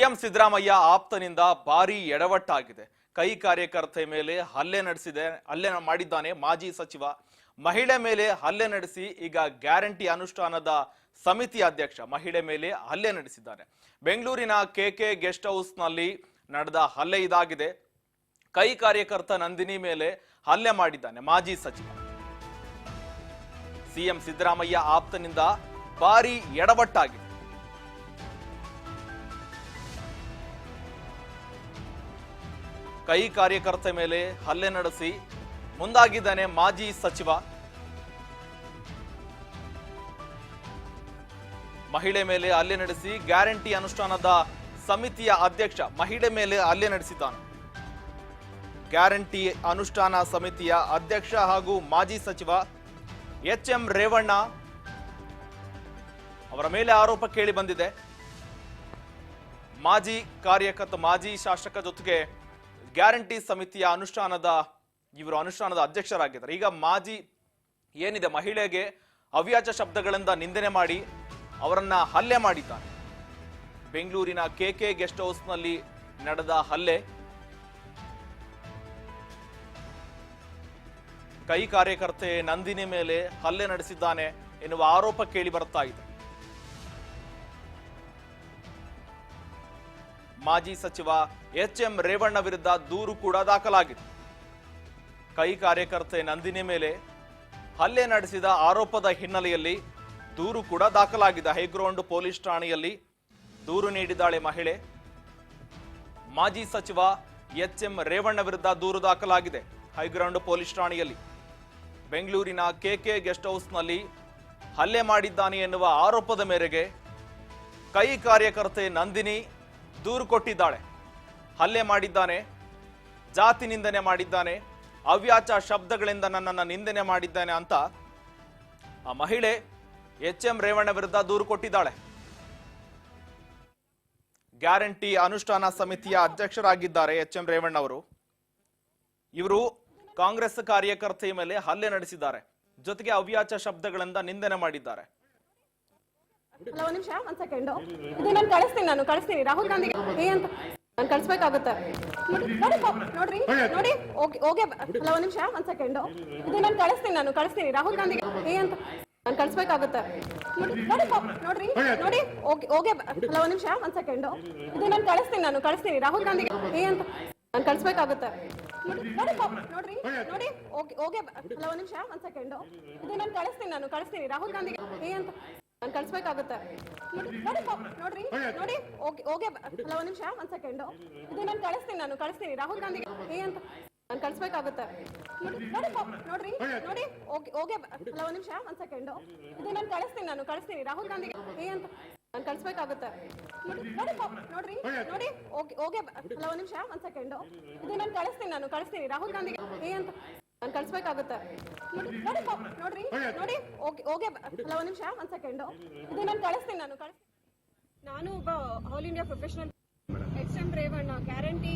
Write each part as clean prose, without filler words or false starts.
CM Siddaramaiah ಆಪ್ತನಿಂದ ಭಾರೀ ಎಡವಟ್ಟಾಗಿದೆ. ಕೈ ಕಾರ್ಯಕರ್ತೆ ಮೇಲೆ ಹಲ್ಲೆ ಮಾಡಿದ್ದಾನೆ ಮಾಜಿ ಸಚಿವ. ಮಹಿಳೆ ಮೇಲೆ ಹಲ್ಲೆ ನಡೆಸಿ ಈಗ ಗ್ಯಾರಂಟಿ ಅನುಷ್ಠಾನದ ಸಮಿತಿ ಅಧ್ಯಕ್ಷ ಮಹಿಳೆ ಮೇಲೆ ಹಲ್ಲೆ ನಡೆಸಿದ್ದಾರೆ. ಬೆಂಗಳೂರಿನ ಕೆಕೆ ಗೆಸ್ಟ್ ಹೌಸ್ ನಲ್ಲಿ ನಡೆದ ಹಲ್ಲೆ ಇದಾಗಿದೆ. ಕೈ ಕಾರ್ಯಕರ್ತ ನಂದಿನಿ ಮೇಲೆ ಹಲ್ಲೆ ಮಾಡಿದ್ದಾನೆ ಮಾಜಿ ಸಚಿವ. ಸಿಎಂ ಸಿದ್ದರಾಮಯ್ಯ ಆಪ್ತನಿಂದ ಭಾರೀ ಎಡವಟ್ಟಾಗಿದೆ. ಕೈ ಕಾರ್ಯಕರ್ತೆ ಮೇಲೆ ಹಲ್ಲೆ ನಡೆಸಿ ಮುಂದಾಗಿದ್ದಾನೆ ಮಾಜಿ ಸಚಿವ. ಮಹಿಳೆ ಮೇಲೆ ಹಲ್ಲೆ ನಡೆಸಿ ಗ್ಯಾರಂಟಿ ಅನುಷ್ಠಾನದ ಸಮಿತಿಯ ಅಧ್ಯಕ್ಷ ಮಹಿಳೆ ಮೇಲೆ ಹಲ್ಲೆ ನಡೆಸಿದ್ದಾನೆ. ಗ್ಯಾರಂಟಿ ಅನುಷ್ಠಾನ ಸಮಿತಿಯ ಅಧ್ಯಕ್ಷ ಹಾಗೂ ಮಾಜಿ ಸಚಿವ ಎಚ್.ಎಂ. ರೇವಣ್ಣ ಅವರ ಮೇಲೆ ಆರೋಪ ಕೇಳಿ ಬಂದಿದೆ. ಮಾಜಿ ಶಾಸಕ ಜೊತೆಗೆ ಗ್ಯಾರಂಟಿ ಸಮಿತಿಯ ಅನುಷ್ಠಾನದ ಅಧ್ಯಕ್ಷರಾಗಿದ್ದಾರೆ. ಈಗ ಮಾಜಿ ಏನಿದೆ ಮಹಿಳೆಗೆ ಅವ್ಯಾಚ ಶಬ್ದಗಳಿಂದ ನಿಂದನೆ ಮಾಡಿ ಅವರನ್ನ ಹಲ್ಲೆ ಮಾಡಿದ್ದಾನೆ. ಬೆಂಗಳೂರಿನ ಕೆಕೆ ಗೆಸ್ಟ್ ಹೌಸ್ ನಲ್ಲಿ ನಡೆದ ಹಲ್ಲೆ. ಕೈ ಕಾರ್ಯಕರ್ತೆ ನಂದಿನಿ ಮೇಲೆ ಹಲ್ಲೆ ನಡೆಸಿದ್ದಾನೆ ಎನ್ನುವ ಆರೋಪ ಕೇಳಿ ಬರ್ತಾ ಇದೆ. ಮಾಜಿ ಸಚಿವ ಎಚ್.ಎಂ. ರೇವಣ್ಣ ವಿರುದ್ಧ ದೂರು ಕೂಡ ದಾಖಲಾಗಿದೆ. ಕೈ ಕಾರ್ಯಕರ್ತೆ ನಂದಿನಿ ಮೇಲೆ ಹಲ್ಲೆ ನಡೆಸಿದ ಆರೋಪದ ಹಿನ್ನೆಲೆಯಲ್ಲಿ ದೂರು ಕೂಡ ದಾಖಲಾಗಿದೆ. ಹೈಗ್ರೌಂಡ್ ಪೊಲೀಸ್ ಠಾಣೆಯಲ್ಲಿ ದೂರು ನೀಡಿದ್ದಾಳೆ ಮಹಿಳೆ. ಮಾಜಿ ಸಚಿವ ಎಚ್.ಎಂ. ರೇವಣ್ಣ ವಿರುದ್ಧ ದೂರು ದಾಖಲಾಗಿದೆ ಹೈಗ್ರೌಂಡ್ ಪೊಲೀಸ್ ಠಾಣೆಯಲ್ಲಿ. ಬೆಂಗಳೂರಿನ ಕೆಕೆ ಗೆಸ್ಟ್ ಹೌಸ್ ನಲ್ಲಿ ಹಲ್ಲೆ ಮಾಡಿದ್ದಾನೆ ಎನ್ನುವ ಆರೋಪದ ಮೇರೆಗೆ ಕೈ ಕಾರ್ಯಕರ್ತೆ ನಂದಿನಿ ದೂರು ಕೊಟ್ಟಿದ್ದಾಳೆ. ಹಲ್ಲೆ ಮಾಡಿದ್ದಾನೆ, ಜಾತಿ ನಿಂದನೆ ಮಾಡಿದ್ದಾನೆ, ಅವ್ಯಾಚ ಶಬ್ದಗಳಿಂದ ನನ್ನನ್ನು ನಿಂದನೆ ಮಾಡಿದ್ದಾನೆ ಅಂತ ಆ ಮಹಿಳೆ ಎಚ್.ಎಂ. ರೇವಣ್ಣ ವಿರುದ್ಧ ದೂರು ಕೊಟ್ಟಿದ್ದಾಳೆ. ಗ್ಯಾರಂಟಿ ಅನುಷ್ಠಾನ ಸಮಿತಿಯ ಅಧ್ಯಕ್ಷರಾಗಿದ್ದಾರೆ ಎಚ್.ಎಂ. ರೇವಣ್ಣ ಅವರು. ಇವರು ಕಾಂಗ್ರೆಸ್ ಕಾರ್ಯಕರ್ತೆಯ ಮೇಲೆ ಹಲ್ಲೆ ನಡೆಸಿದ್ದಾರೆ, ಜೊತೆಗೆ ಅವ್ಯಾಚ ಶಬ್ದಗಳಿಂದ ನಿಂದನೆ ಮಾಡಿದ್ದಾರೆ. ಒಂದ್ ನಿಮಿಷ, ಒಂದ್ ಸೆಕೆಂಡ್. ಇದು ನಾನು ಕಳಿಸ್ತೀನಿ ರಾಹುಲ್ ಗಾಂಧಿಗೆ ಅಂತ ನಾನು ಕಳಿಸ್ಬೇಕಾಗುತ್ತೆ. ನೋಡ್ರಿ ನೋಡಿ ಓಕೆ. ಒಂದ್ ನಿಮಿಷ, ಒಂದ್ ಸೆಕೆಂಡ್. ಇದು ನಾನು ಕಳಿಸ್ತೀನಿ ರಾಹುಲ್ ಗಾಂಧಿಗೆ ಅಂತ ನಾನು ಕಳಿಸ್ಬೇಕಾಗುತ್ತೆ. ನೋಡ್ರಿ ಓಕೆ. ಒಂದ್ ನಿಮಿಷ, ಒಂದ್ ಸೆಕೆಂಡ್. ಇದು ನಾನು ಕಳಿಸ್ತೀನಿ ರಾಹುಲ್ ಗಾಂಧಿಗೆ ಅಂತ ನಾನು ಕಳಿಸ್ಬೇಕಾಗುತ್ತೆ. ನೋಡ್ರಿ ಓಕೆ. ಒಂದ್ ನಿಮಿಷ, ಒಂದ್ ಸೆಕೆಂಡ್. ಇದು ನಾನು ಕಳಿಸ್ತೀನಿ ರಾಹುಲ್ ಗಾಂಧಿಗೆ ಅಂತ ನಾನು ಕಳಿಸ್ಬೇಕಾಗುತ್ತೆ. ನೋಡ್ರಿ ಓಕೆ. ಒಂದ್ ನಿಮಿಷ, ಒಂದ್ ಸೆಕೆಂಡ್. ಇದು ನಾನು ಕಳಿಸ್ತೀನಿ ರಾಹುಲ್ ಗಾಂಧಿಗೆ ಅಂತ ನಾನು ಕಳಿಸ್ಬೇಕಾಗುತ್ತೆ. ನೋಡ್ರಿ ಓಕೆ. ಒಂದ್ ನಿಮಿಷ, ಒಂದ್ ಸೆಕೆಂಡ್. ಇದು ನಾನು ಕಳಿಸ್ತೀನಿ ರಾಹುಲ್ ಗಾಂಧಿಗೆ ಅಂತ ನಾನು ಕಳಿಸ್ಬೇಕಾಗುತ್ತೆ. ನೋಡ್ರಿ ಓಕೆ. ಒಂದ್ ನಿಮಿಷ, ಒಂದ್ ಸೆಕೆಂಡ್. ಇದು ನಾನು ಕಳಿಸ್ತೀನಿ ರಾಹುಲ್ ಗಾಂಧಿಗೆ ಅಂತ ನಾನು ಕಳಿಸ್ಬೇಕಾಗುತ್ತೆ. ನೋಡ್ರಿ ಓಕೆ. ಒಂದ್ ನಿಮಿಷ, ಒಂದ್ ಸೆಕೆಂಡ್. ಇದು ನಾನು ಕಳಿಸ್ತೀನಿ. ನಾನು ಒಬ್ಬ all India professional H M. Revanna guarantee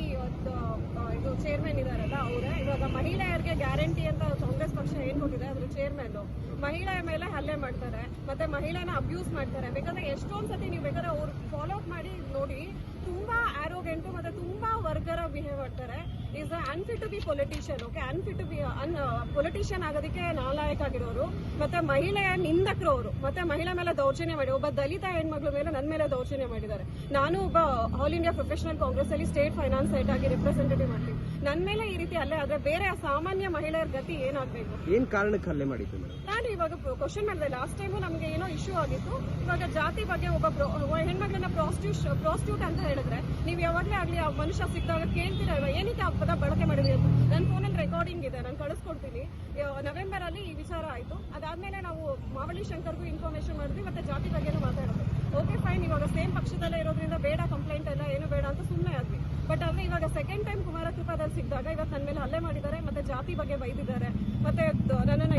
ಇದು ಚೇರ್ಮನ್ ಇದಾರಲ್ಲ ಅವರೇ ಇವಾಗ ಮಹಿಳೆಯರಿಗೆ ಗ್ಯಾರಂಟಿ ಅಂತ ಕಾಂಗ್ರೆಸ್ ಪಕ್ಷ ಏನ್ ಕೊಟ್ಟಿದೆ ಅದ್ರ ಚೇರ್ಮನ್ ಮಹಿಳೆಯ ಮೇಲೆ ಹಲ್ಲೆ ಮಾಡ್ತಾರೆ, ಮತ್ತೆ ಮಹಿಳೆನ ಅಬ್ಯೂಸ್ ಮಾಡ್ತಾರೆ. ಬೇಕಾದ್ರೆ ಎಷ್ಟೊಂದ್ ಸತಿ ನೀವು ಬೇಕಾದ್ರೆ ಅವ್ರು ಫಾಲೋ ಅಪ್ ಮಾಡಿ ನೋಡಿ, ತುಂಬಾ ಆರೋಗೆಂಟು ಮತ್ತೆ ತುಂಬಾ ವರ್ಗರ ಬಿಹೇವ್ ಮಾಡ್ತಾರೆ. Is unfit to be politician. Okay, unfit to be politician ಆಗೋದಕ್ಕೆ ನಾಲಾಯಕ ಆಗಿರೋರು, ಮತ್ತೆ ಮಹಿಳೆಯ ನಿಂದಕರು ಅವರು, ಮತ್ತೆ ಮಹಿಳೆ ಮೇಲೆ ದೌರ್ಜನ್ಯ ಮಾಡಿ ಒಬ್ಬ ದಲಿತ ಹೆಣ್ಮಕ್ಳ ಮೇಲೆ ನನ್ನ ಮೇಲೆ ದೌರ್ಜನ್ಯ ಮಾಡಿದ್ದಾರೆ. ನಾನು ಒಬ್ಬ ಆಲ್ ಇಂಡಿಯಾ ಪ್ರೊಫೆಷನಲ್ ಕಾಂಗ್ರೆಸ್ ಅಲ್ಲಿ ಸ್ಟೇಟ್ ಫೈನಾನ್ಸ್ ಸೈಟ್ ಆಗಿ ರಿಪ್ರೆಸೆಂಟೇಟಿವ್ ಮಾಡ್ತೀನಿ. ನನ್ನ ಮೇಲೆ ಈ ರೀತಿ ಅಲ್ಲೇ ಆದ್ರೆ ಬೇರೆ ಸಾಮಾನ್ಯ ಮಹಿಳೆಯರ ಗತಿ ಏನಾಗಬೇಕು? ಏನ್ ಕಾರಣಕ್ಕೆ ಹಲ್ಲೆ ಮಾಡಿದ್ದು? ನಾನು ಇವಾಗ ಕ್ವಶನ್ ಮಾಡಿದೆ. ಲಾಸ್ಟ್ ಟೈಮು ನಮಗೆ ಏನೋ ಇಶ್ಯೂ ಆಗಿತ್ತು. ಇವಾಗ ಜಾತಿ ಬಗ್ಗೆ ಒಬ್ಬ ಹೆಣ್ಮಕ್ಳನ್ನ ಪ್ರಾಸ್ಟಿಟ್ಯೂಟ್ ಅಂತ ಹೇಳಿದ್ರೆ ನೀವು ಯಾವಾಗಲೇ ಆಗ್ಲಿ ಆ ಮನುಷ್ಯ ಸಿಕ್ಕಿದಾಗ ಕೇಳ್ತೀರಲ್ವಾ ಏನಕ್ಕೆ ಆ ಪದ ಬಳಕೆ ಮಾಡಿದ್ರಿ ಅಂತ. ನನ್ನ ಫೋನಲ್ಲಿ ರೆಕಾರ್ಡಿಂಗ್ ಇದೆ, ನಾನು ಕಳಿಸ್ಕೊಡ್ತೀನಿ. ನವೆಂಬರ್ ಅಲ್ಲಿ ಈ ವಿಚಾರ ಆಯ್ತು. ಅದಾದ್ಮೇಲೆ ನಾವು ಮಾವಳಿ ಶಂಕರ್ಗೂ ಇನ್ಫಾರ್ಮೇಶನ್ ಮಾಡಿದ್ವಿ, ಮತ್ತೆ ಜಾತಿ ಬಗ್ಗೆನೂ ಮಾತಾಡಿದ್ವಿ. ಓಕೆ ಫೈನ್, ಇವಾಗ ಸೇಮ್ ಪಕ್ಷದಲ್ಲೇ ಇರೋದ್ರಿಂದ ಬೇಡ ಕಂಪ್ಲೇಂಟ್ ಎಲ್ಲ ಏನು ಬೇಡ ಅಂತ ಸುಮ್ಮನೆ ಆದ್ವಿ. ಬಟ್ ಆದ್ರೆ ಇವಾಗ ಸೆಕೆಂಡ್ ಟೈಮ್ ಕುಮಾರಕೃಪಾದಲ್ಲಿ ಸಿಕ್ಕಿದಾಗ ಇವತ್ತು ನನ್ನ ಮೇಲೆ ಹಲ್ಲೆ ಮಾಡಿದ್ದಾರೆ, ಮತ್ತೆ ಜಾತಿ ಬಗ್ಗೆ ಬೈದಿದ್ದಾರೆ, ಮತ್ತೆ ನನ್ನನ್ನು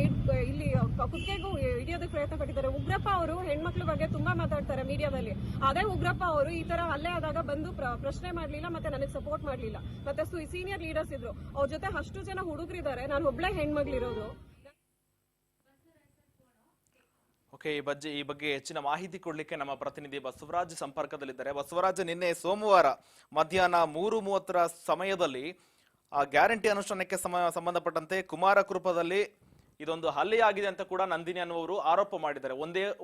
ಇಲ್ಲಿ ಕುತ್ತಿಗೆಗೂ ಹಿಡಿಯೋದಕ್ಕೆ ಪ್ರಯತ್ನ ಪಟ್ಟಿದ್ದಾರೆ. ಉಗ್ರಪ್ಪ ಅವರು ಹೆಣ್ಮಕ್ಳ ಬಗ್ಗೆ ತುಂಬಾ ಮಾತಾಡ್ತಾರೆ ಮೀಡಿಯಾದಲ್ಲಿ. ಅದೇ ಉಗ್ರಪ್ಪ ಅವರು ಈ ತರ ಹಲ್ಲೆ ಆದಾಗ ಬಂದು ಪ್ರಶ್ನೆ ಮಾಡ್ಲಿಲ್ಲ, ಮತ್ತೆ ನನಗೆ ಸಪೋರ್ಟ್ ಮಾಡ್ಲಿಲ್ಲ. ಮತ್ತೆ ಸೀನಿಯರ್ ಲೀಡರ್ಸ್ ಇದ್ರು, ಅವ್ರ ಜೊತೆ ಅಷ್ಟು ಜನ ಹುಡುಗರಿದ್ದಾರೆ, ನಾನು ಒಬ್ಳೆ ಹೆಣ್ಮಗ್ಳಿರೋದು. ಓಕೆ, ಈ ಬಗ್ಗೆ ಹೆಚ್ಚಿನ ಮಾಹಿತಿ ಕೊಡ್ಲಿಕ್ಕೆ ನಮ್ಮ ಪ್ರತಿನಿಧಿ ಬಸವರಾಜ್ ಸಂಪರ್ಕದಲ್ಲಿದ್ದಾರೆ. ಬಸವರಾಜ್, ನಿನ್ನೆ ಸೋಮವಾರ ಮಧ್ಯಾಹ್ನ 3:30 ಸಮಯದಲ್ಲಿ ಆ ಗ್ಯಾರಂಟಿ ಅನುಷ್ಠಾನಕ್ಕೆ ಸಂಬಂಧಪಟ್ಟಂತೆ ಕುಮಾರಕೃಪದಲ್ಲಿ ಇದೊಂದು ಹಲ್ಲೆಯಾಗಿದೆ ಅಂತ ಕೂಡ ನಂದಿನಿ ಅನ್ನುವರು ಆರೋಪ ಮಾಡಿದ್ದಾರೆ.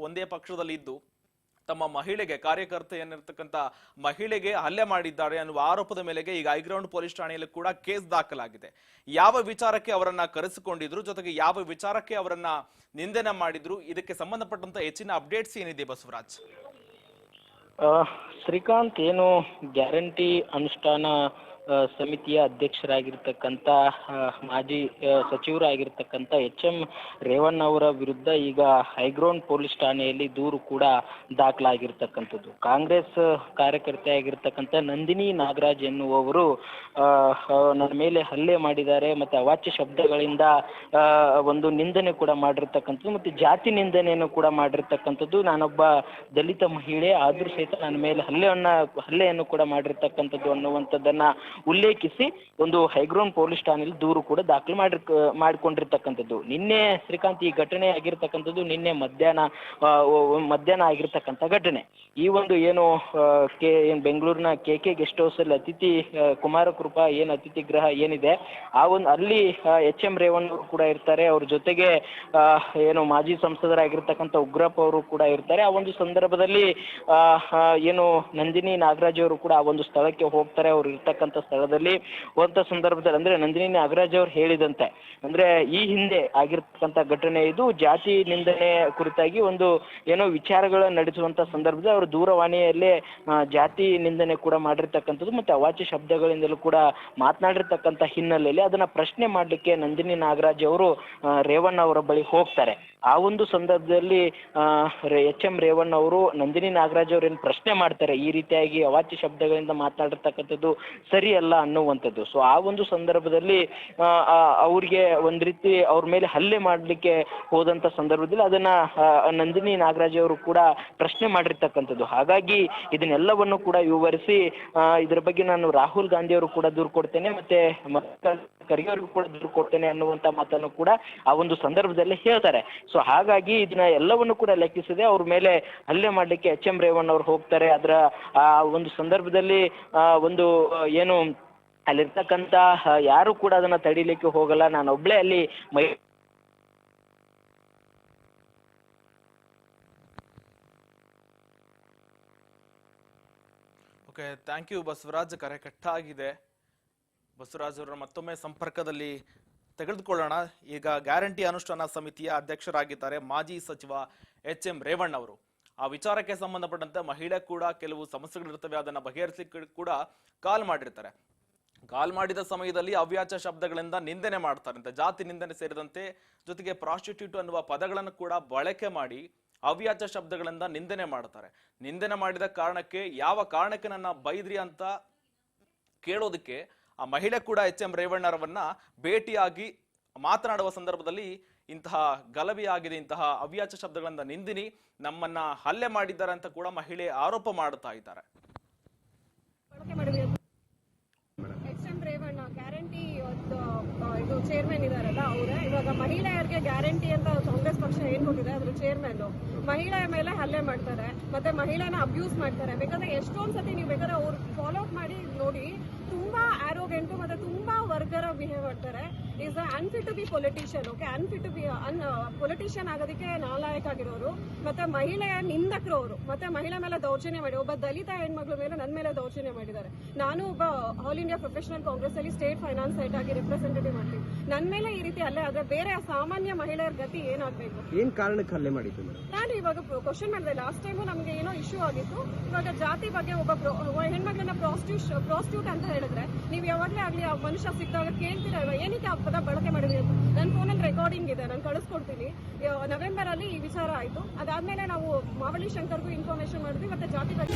ಒಂದೇ ಪಕ್ಷದಲ್ಲಿ ಇದ್ದು ತಮ್ಮ ಮಹಿಳೆಗೆ, ಕಾರ್ಯಕರ್ತೆ ಏನಿರ್ತಕ್ಕಂಥ ಮಹಿಳೆಗೆ ಹಲ್ಲೆ ಮಾಡಿದ್ದಾರೆ ಅನ್ನುವ ಆರೋಪದ ಮೇಲೆಗೆ ಈಗ ಹೈಗ್ರೌಂಡ್ ಪೊಲೀಸ್ ಠಾಣೆಯಲ್ಲಿ ಕೂಡ ಕೇಸ್ ದಾಖಲಾಗಿದೆ. ಯಾವ ವಿಚಾರಕ್ಕೆ ಅವರನ್ನ ಕರೆಸಿಕೊಂಡಿದ್ರು, ಜೊತೆಗೆ ಯಾವ ವಿಚಾರಕ್ಕೆ ಅವರನ್ನ ನಿಂದನೆ ಮಾಡಿದ್ರು, ಇದಕ್ಕೆ ಸಂಬಂಧಪಟ್ಟಂತ ಹೆಚ್ಚಿನ ಅಪ್ಡೇಟ್ಸ್ ಏನಿದೆ ಬಸವರಾಜ್? ಶ್ರೀಕಾಂತ್, ಏನು ಗ್ಯಾರಂಟಿ ಅನುಷ್ಠಾನ ಸಮಿತಿಯ ಅಧ್ಯಕ್ಷರಾಗಿರ್ತಕ್ಕಂಥ ಮಾಜಿ ಸಚಿವರಾಗಿರ್ತಕ್ಕಂಥ HM ರೇವಣ್ಣ ಅವರ ವಿರುದ್ಧ ಈಗ ಹೈಗ್ರೌಂಡ್ ಪೊಲೀಸ್ ಠಾಣೆಯಲ್ಲಿ ದೂರು ಕೂಡ ದಾಖಲಾಗಿರ್ತಕ್ಕಂಥದ್ದು. ಕಾಂಗ್ರೆಸ್ ಕಾರ್ಯಕರ್ತೆ ಆಗಿರ್ತಕ್ಕಂಥ ನಂದಿನಿ ನಾಗರಾಜ್ ಎನ್ನುವವರು ನನ್ನ ಮೇಲೆ ಹಲ್ಲೆ ಮಾಡಿದ್ದಾರೆ, ಮತ್ತೆ ಅವಾಚ್ಯ ಶಬ್ದಗಳಿಂದ ಒಂದು ನಿಂದನೆ ಕೂಡ ಮಾಡಿರ್ತಕ್ಕಂಥದ್ದು, ಮತ್ತೆ ಜಾತಿ ನಿಂದನೆಯನ್ನು ಕೂಡ ಮಾಡಿರ್ತಕ್ಕಂಥದ್ದು. ನಾನೊಬ್ಬ ದಲಿತ ಮಹಿಳೆ, ಆದ್ರೂ ಸಹಿತ ನನ್ನ ಮೇಲೆ ಹಲ್ಲೆಯನ್ನು ಕೂಡ ಮಾಡಿರ್ತಕ್ಕಂಥದ್ದು ಅನ್ನುವಂಥದ್ದನ್ನ ಉಲ್ಲೇಖಿಸಿ ಒಂದು ಹೈಗ್ರೌಂಡ್ ಪೊಲೀಸ್ ಠಾಣೆಯಲ್ಲಿ ದೂರು ಕೂಡ ದಾಖಲು ಮಾಡಿಕೊಂಡಿರ್ತಕ್ಕಂಥದ್ದು. ನಿನ್ನೆ ಶ್ರೀಕಾಂತ್, ಈ ಘಟನೆ ಆಗಿರ್ತಕ್ಕಂಥದ್ದು ನಿನ್ನೆ ಮಧ್ಯಾಹ್ನ ಆಗಿರ್ತಕ್ಕಂಥ ಘಟನೆ. ಈ ಒಂದು ಏನು ಬೆಂಗಳೂರಿನ KK ಗೆಸ್ಟ್ ಹೌಸ್ ಅಲ್ಲಿ ಅತಿಥಿ ಕುಮಾರಕೃಪಾ ಏನು ಅತಿಥಿ ಗೃಹ ಏನಿದೆ, ಅಲ್ಲಿ HM ರೇವಣ್ಣ ಅವರು ಕೂಡ ಇರ್ತಾರೆ. ಅವ್ರ ಜೊತೆಗೆ ಏನು ಮಾಜಿ ಸಂಸದರಾಗಿರ್ತಕ್ಕಂಥ ಉಗ್ರಪ್ಪ ಅವರು ಕೂಡ ಇರ್ತಾರೆ. ಆ ಒಂದು ಸಂದರ್ಭದಲ್ಲಿ ಏನು ನಂದಿನಿ ನಾಗರಾಜ್ ಅವರು ಕೂಡ ಆ ಒಂದು ಸ್ಥಳಕ್ಕೆ ಹೋಗ್ತಾರೆ. ಅವ್ರು ಇರ್ತಕ್ಕಂಥ ಸ್ಥಳದಲ್ಲಿ ಹೋದ ಸಂದರ್ಭದಲ್ಲಿ ಅಂದ್ರೆ ನಂದಿನಿ ನಾಗರಾಜ್ ಅವರು ಹೇಳಿದಂತೆ, ಅಂದ್ರೆ ಈ ಹಿಂದೆ ಆಗಿರ್ತಕ್ಕಂಥ ಘಟನೆ ಇದು, ಜಾತಿ ನಿಂದನೆ ಕುರಿತಾಗಿ ಒಂದು ಏನೋ ವಿಚಾರಗಳನ್ನ ನಡೆಸುವಂತ ಸಂದರ್ಭದಲ್ಲಿ ಅವರು ದೂರವಾಣಿಯಲ್ಲೇ ಜಾತಿ ನಿಂದನೆ ಕೂಡ ಮಾಡಿರ್ತಕ್ಕಂಥದ್ದು, ಮತ್ತೆ ಅವಾಚ್ಯ ಶಬ್ದಗಳಿಂದಲೂ ಕೂಡ ಮಾತನಾಡಿರ್ತಕ್ಕಂಥ ಹಿನ್ನೆಲೆಯಲ್ಲಿ ಅದನ್ನ ಪ್ರಶ್ನೆ ಮಾಡ್ಲಿಕ್ಕೆ ನಂದಿನಿ ನಾಗರಾಜ್ ಅವರು ರೇವಣ್ಣ ಅವರ ಬಳಿ ಹೋಗ್ತಾರೆ. ಆ ಒಂದು ಸಂದರ್ಭದಲ್ಲಿ HM ರೇವಣ್ಣ ಅವರು ನಂದಿನಿ ನಾಗರಾಜ್ ಅವ್ರೇನು ಪ್ರಶ್ನೆ ಮಾಡ್ತಾರೆ, ಈ ರೀತಿಯಾಗಿ ಅವಾಚ್ಯ ಶಬ್ದಗಳಿಂದ ಮಾತನಾಡಿರ್ತಕ್ಕಂಥದ್ದು ಸರಿಯಲ್ಲ ಅನ್ನುವಂಥದ್ದು. ಸೊ ಆ ಒಂದು ಸಂದರ್ಭದಲ್ಲಿ ಅವ್ರಿಗೆ ಒಂದ್ ರೀತಿ ಅವ್ರ ಮೇಲೆ ಹಲ್ಲೆ ಮಾಡ್ಲಿಕ್ಕೆ ಹೋದಂತ ಸಂದರ್ಭದಲ್ಲಿ ಅದನ್ನ ನಂದಿನಿ ನಾಗರಾಜ್ ಅವರು ಕೂಡ ಪ್ರಶ್ನೆ ಮಾಡಿರ್ತಕ್ಕಂಥದ್ದು. ಹಾಗಾಗಿ ಇದನ್ನೆಲ್ಲವನ್ನು ಕೂಡ ವಿವರಿಸಿ ಇದ್ರ ಬಗ್ಗೆ ನಾನು ರಾಹುಲ್ ಗಾಂಧಿ ಅವರು ಕೂಡ ದೂರು ಕೊಡ್ತೇನೆ, ಮತ್ತೆ ಖರ್ಗೆ ಅವ್ರಿಗೂ ಕೂಡ ದೂರು ಕೊಡ್ತೇನೆ ಅನ್ನುವಂತ ಮಾತನ್ನು ಕೂಡ ಆ ಒಂದು ಸಂದರ್ಭದಲ್ಲಿ ಹೇಳ್ತಾರೆ. ಸೊ ಹಾಗಾಗಿ ಇದನ್ನ ಎಲ್ಲವನ್ನು ಕೂಡ ಲೆಕ್ಕಿಸದೆ ಅವ್ರ ಮೇಲೆ ಹಲ್ಲೆ ಮಾಡ್ಲಿಕ್ಕೆ HM ರೇವಣ್ಣ ಅವ್ರು ಹೋಗ್ತಾರೆ. ಅದರ ಆ ಒಂದು ಸಂದರ್ಭದಲ್ಲಿ ಒಂದು ಏನು ಅಲ್ಲಿರ್ತಕ್ಕಂಥ ಯಾರು ಕೂಡ ಅದನ್ನ ತಡಿಲಿಕ್ಕೆ ಹೋಗಲ್ಲ, ನಾನು ಒಬ್ಳೆ ಅಲ್ಲಿ ಓಕೆ, ಥ್ಯಾಂಕ್ ಯು ಬಸವರಾಜ್. ಕರೆ ಕಟ್ಟಾಗಿದೆ. ಬಸವರಾಜ್ ಅವರ ಮತ್ತೊಮ್ಮೆ ಸಂಪರ್ಕದಲ್ಲಿ ತೆಗೆದುಕೊಳ್ಳೋಣ. ಈಗ ಗ್ಯಾರಂಟಿ ಅನುಷ್ಠಾನ ಸಮಿತಿಯ ಅಧ್ಯಕ್ಷರಾಗಿದ್ದಾರೆ ಮಾಜಿ ಸಚಿವ HM ರೇವಣ್ಣ ಅವರು. ಆ ವಿಚಾರಕ್ಕೆ ಸಂಬಂಧಪಟ್ಟಂತೆ ಮಹಿಳೆ ಕೂಡ ಕೆಲವು ಸಮಸ್ಯೆಗಳಿರ್ತವೆ, ಅದನ್ನ ಬಗೆಹರಿಸಲಿಕ್ಕೆ ಕೂಡ ಕಾಲ್ ಮಾಡಿರ್ತಾರೆ. ಕಾಲ್ ಮಾಡಿದ ಸಮಯದಲ್ಲಿ ಅವ್ಯಾಚ ಶಬ್ದಗಳಿಂದ ನಿಂದನೆ ಮಾಡ್ತಾರಂತೆ, ಜಾತಿ ನಿಂದನೆ ಸೇರಿದಂತೆ, ಜೊತೆಗೆ ಪ್ರಾಸ್ಟಿಟ್ಯೂಟ್ ಅನ್ನುವ ಪದಗಳನ್ನು ಕೂಡ ಬಳಕೆ ಮಾಡಿ ಅವ್ಯಾಚ ಶಬ್ದಗಳಿಂದ ನಿಂದನೆ ಮಾಡ್ತಾರೆ. ನಿಂದನೆ ಮಾಡಿದ ಕಾರಣಕ್ಕೆ ಯಾವ ಕಾರಣಕ್ಕೆ ನನ್ನ ಬೈದ್ರಿ ಅಂತ ಕೇಳೋದಕ್ಕೆ ಆ ಮಹಿಳೆ ಕೂಡ HM ರೇವಣ್ಣರವನ್ನ ಭೇಟಿಯಾಗಿ ಮಾತನಾಡುವ ಸಂದರ್ಭದಲ್ಲಿ ಇಂತಹ ಗಲಭೆ ಆಗಿದೆ, ಇಂತಹ ಅವ್ಯಾಚ ಶಬ್ದಗಳಿಂದ ನಿಂದಿನಿ ನಮ್ಮನ್ನ ಹಲ್ಲೆ ಮಾಡಿದ್ದಾರೆ ಅಂತ ಕೂಡ ಮಹಿಳೆ ಆರೋಪ ಮಾಡ್ತಾ ಇದ್ದಾರೆ. HM ರೇವಣ್ಣ ಗ್ಯಾರಂಟಿ ಇದು ಚೇರ್ಮನ್ ಇದಾರಲ್ಲ ಅವರೇ, ಇವಾಗ ಮಹಿಳೆಯರಿಗೆ ಗ್ಯಾರಂಟಿ ಅಂತ ಕಾಂಗ್ರೆಸ್ ಪಕ್ಷ ಏನ್ ಕೊಟ್ಟಿದೆ ಅದ್ರ ಚೇರ್ಮನ್ ಮಹಿಳೆಯ ಮೇಲೆ ಹಲ್ಲೆ ಮಾಡ್ತಾರೆ, ಮತ್ತೆ ಮಹಿಳೆನ ಅಬ್ಯೂಸ್ ಮಾಡ್ತಾರೆ. ಬೇಕಾದ್ರೆ ಎಷ್ಟೊಂದ್ ಸತಿ ನೀವು ಬೇಕಾದ್ರೆ ಅವ್ರು ಫಾಲೋ ಅಪ್ ಮಾಡಿ ನೋಡಿ, ತುಂಬಾ ಆರೋಗೆಂಟು ಮತ್ತೆ ತುಂಬಾ ವರ್ಗರ ಬಿಹೇವ್ ಮಾಡ್ತಾರೆ. Is unfit to be politician. Okay, unfit to be politician ಆಗೋದಕ್ಕೆ ನಾಲಾಯಕ್ ಆಗಿರೋರು, ಮತ್ತೆ ಮಹಿಳೆಯ ನಿಂದಕರು ಅವರು, ಮತ್ತೆ ಮಹಿಳೆ ಮೇಲೆ ದೌರ್ಜನ್ಯ ಮಾಡಿ, ಒಬ್ಬ ದಲಿತ ಹೆಣ್ಮಕ್ಳ ಮೇಲೆ ನನ್ನ ಮೇಲೆ ದೌರ್ಜನ್ಯ ಮಾಡಿದ್ದಾರೆ. ನಾನು ಒಬ್ಬ ಆಲ್ ಇಂಡಿಯಾ ಪ್ರೊಫೆಷನಲ್ ಕಾಂಗ್ರೆಸ್ ಅಲ್ಲಿ ಸ್ಟೇಟ್ ಫೈನಾನ್ಸ್ ಸೈಟ್ ಆಗಿ ರಿಪ್ರೆಸೆಂಟೇಟಿವ್ ಮಾಡ್ತೀನಿ. ನನ್ನ ಮೇಲೆ ಈ ರೀತಿ ಹಲ್ಲೆ ಆದ್ರೆ ಬೇರೆ ಸಾಮಾನ್ಯ ಮಹಿಳೆಯರ ಗತಿ ಏನಾಗಬೇಕು? ಏನ್ ಕಾರಣಕ್ಕೆ ಹಲ್ಲೆ ಮಾಡಿದ್ದು? ನಾನು ಇವಾಗ ಕ್ವಶನ್ ಮಾಡಿದೆ. ಲಾಸ್ಟ್ ಟೈಮು ನಮ್ಗೆ ಏನೋ ಇಶ್ಯೂ ಆಗಿತ್ತು. ಇವಾಗ ಜಾತಿ ಬಗ್ಗೆ ಒಬ್ಬ ಹೆಣ್ಮಕ್ಳನ್ನ ಪ್ರಾಸ್ಟಿಟ್ಯೂಟ್ ಅಂತ ಹೇಳಿದ್ರೆ ನೀವು ಯಾವಾಗಲೇ ಆಗ್ಲಿ ಆ ಮನುಷ್ಯ ಸಿಕ್ಕಿದಾಗ ಕೇಳ್ತೀರಲ್ವಾ ಏನಕ್ಕೆ ಆ ಪದ ಬಳಕೆ ಮಾಡಿದ್ರಿ ಅಂತ. ನನ್ನ ಫೋನಲ್ಲಿ ರೆಕಾರ್ಡಿಂಗ್ ಇದೆ, ನಾನು ಕಳಿಸ್ಕೊಡ್ತೀನಿ. ನವೆಂಬರ್ ಅಲ್ಲಿ ಈ ವಿಚಾರ ಆಯ್ತು. ಅದಾದ್ಮೇಲೆ ನಾವು ಮಾವಳಿ ಶಂಕರ್ಗೂ ಇನ್ಫಾರ್ಮೇಶನ್ ಮಾಡಿದ್ವಿ, ಮತ್ತೆ ಜಾತಿ ಬಗ್ಗೆ